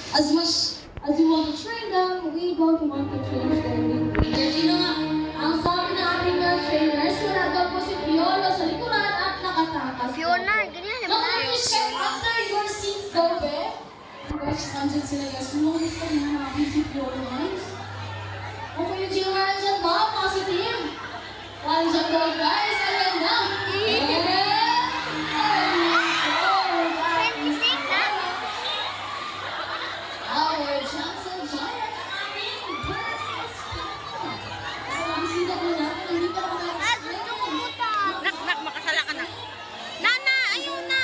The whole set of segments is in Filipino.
As much as you want to train them, we don't want to change them. Regina nga, ang sabi ng ating mga trainers, wala daw po si Piolo sa likuran at nakatakas. Fiona, ganyan naman Now, tayo. please check after your seats, go, be. Guys, andyan sila guys. Lumit ko yung hanapin si Piolo, guys. Okay, yung Gina nga nandyan ba? Positive. Andyan daw, guys. Ayan na. Our Johnson Giant aming birthday special. So, ang sila po natin, hindi pa nakaka-explain. Nak, makasala ka na. Nana, ayaw na.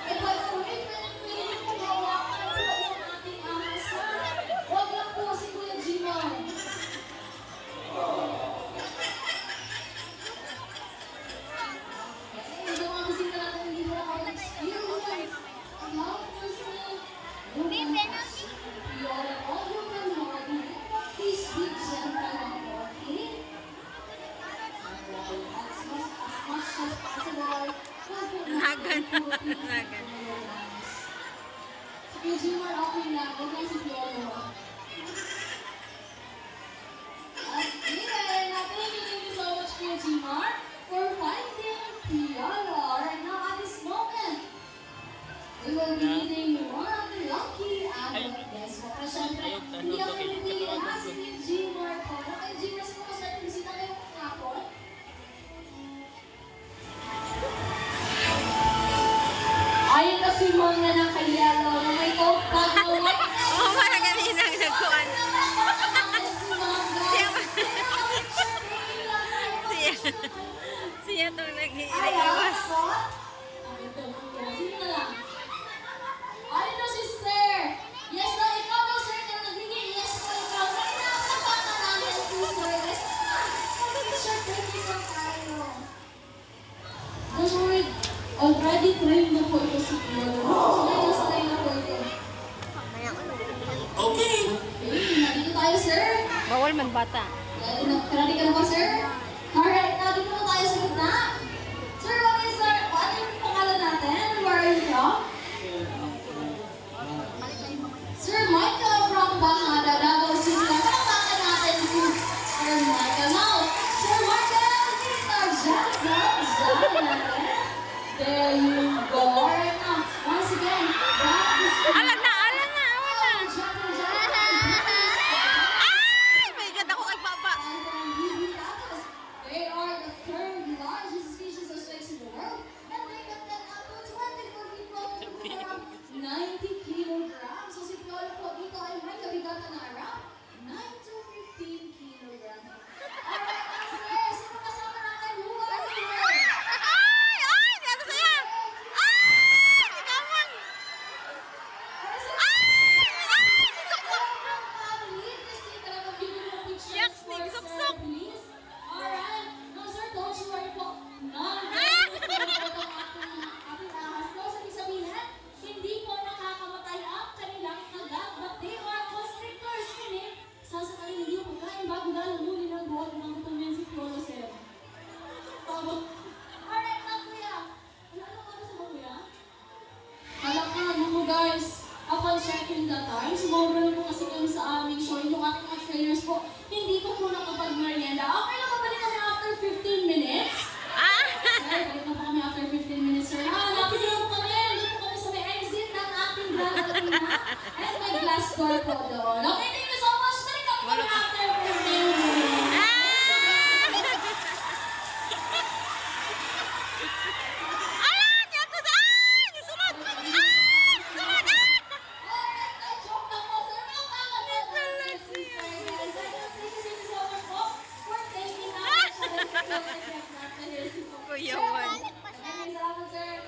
Eh, by the way, pwede po gawakan po yung ating ahasa. Huwag lang po si Kuya Jimon. Eh, yung mga bisita natin, hindi mo nakaka-experience. How was it? Please be gentle on walking. As much as possible. Nagan. Si Kuya Jimon, okay lang. Huwag lang si Piolo. At anyway, thank you so much, Kuya Jimon, for finding Piolo. Right now, at this moment, we will be needing one lucky adult. Yes, po. Pero syempre, hindi ako nabibili na si Jimon po. Kaya Jimon, sino ko sa bisita kayo kapon? Ayun na si Mom na ng kayalo na may coke bag na white. Oo, para kanina nagkuhan. Siya itong nag-iiwas. Sino na lang? Ayun na si Sir. Yes na, ikaw daw Sir na nagbigay. Yes po, ikaw. Nakakapata namin si Sir. Yes na. Sir, thank you so tayo. Don't worry. Already trained na po ito si Piolo. Sanay na po ito. Okay. Okay, nandito tayo, Sir. Bawal man bata. Ready ka na ba, Sir? Alright, nandito na tayo sa gitna. Sir, okay, Sir. Ano yung pangalan natin? Where are you from? Sir Michael from Bahada, Davao City. Palakpakan natin si Sir Michael. Now, Sir Michael, Mr. Johnson. There you go. Alright now, once again, practice. Alam na. Ay! May ganda ko kay Papa. They are the third largest species of snakes in the world, and they can get up to 24 people to around 90 kilograms. So si Piolo po dito ay may kabigatan na around 9 to 15 kilograms. Alright, sir, sino kasama natin? Who are you? Ay! Ano sa'yo? Ay! Ikawan! Yuck, sneak, suksok. Alright. No, sir, don't you worry po. Hindi po nakakamatay ang kanilang kagat, but they are constrictors, meaning sasakalin hindi yung pagkain bago lalamunin ang buwan ng gutom yan si Piolo, sir. Tama. Alright, na kuya. Ano sa ba, kuya? Palakpakan mo guys. Upon checking the time, sumobra na po kasi kami sa aming show. Yung ating mga trainers po, hindi po po nakapag-merienda. Okay lang, mabalik kami after 15 minutes. Sir, balik na po kami after 15 minutes, sir. Hanapin niyo po kami. Dito po kami sa may exit ng ating Grand Arena. And may glass door po doon. Okay, thank you so much. Balik kami after 15 minutes. Kuyawan. Salamat, sir.